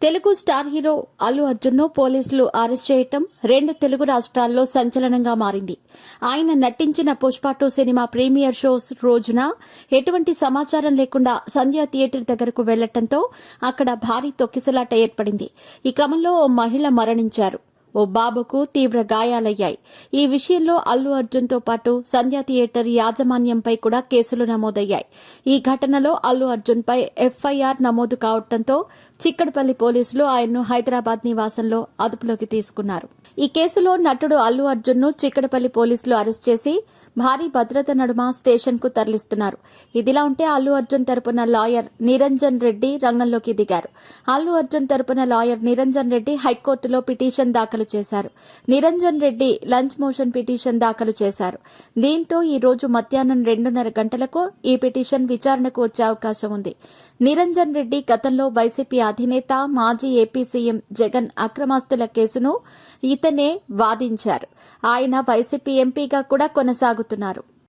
Telugu star hero Allu Arjun ను పోలీసులు arrest చేయటం 2 తెలుగు రాష్ట్రాల్లో సంచలనంగా మారింది. ఆయన నటించిన పుష్ప 2 సినిమా ప్రీమియర్ షోస్ రోజున ఎటువంటి సమాచారం లేకుండా సంధ్య థియేటర్ దగ్గరకు వెళ్లటంతో అక్కడ భారీ తొక్కిసలాట ఏర్పడింది. ఈ క్రమంలో ఓ మహిళ మరణించారు. ఓ బాబుకు తీవ్ర గాయాలయ్యాయి. ఈ విషయంలో అల్లు అర్జున్ తో పాటు సంధ్య థియేటర్ యాజమాన్యంపై కూడా కేసులు నమోదయ్యాయి. ఈ ఘటనలో అల్లు అర్జున్ పై ఎఫ్ఐఆర్ నమోదు కావడంతో చిక్కడపల్లి పోలీసులు ఆయన్ను హైదరాబాద్ నివాసంలో అదుపులోకి తీసుకున్నారు. ఈ కేసులో నటుడు అల్లు అర్జున్ ను చిక్కడపల్లి పోలీసులు అరెస్ట్ చేసి భారీ భద్రత నడుమ స్టేషన్ కు తరలిస్తున్నారు. ఇదిలా ఉంటే అల్లు అర్జున్ తరపున లాయర్ నిరంజన్ రెడ్డి రంగంలోకి దిగారు. అల్లు అర్జున్ తరపున లాయర్ నిరంజన్ రెడ్డి హైకోర్టులో పిటిషన్ దాఖలు చేశారు. Niranjan Reddy lunch motion petition దాఖలు చేశారు. దీంతో ఈ రోజు మధ్యాహ్నం 2:30 గంటలకు ఈ పిటిషన్ విచారణకు వచ్చే అవకాశం ఉంది. నిరంజన్ రెడ్డి గతంలో వైసీపీ అధినేత మాజీ ఏపీ సీఎం జగన్ అక్రమాస్తుల కేసును ఇతనే వాదించారు. ఆయన వైసీపీ ఎంపీగా కూడా కొనసాగుతున్నారు.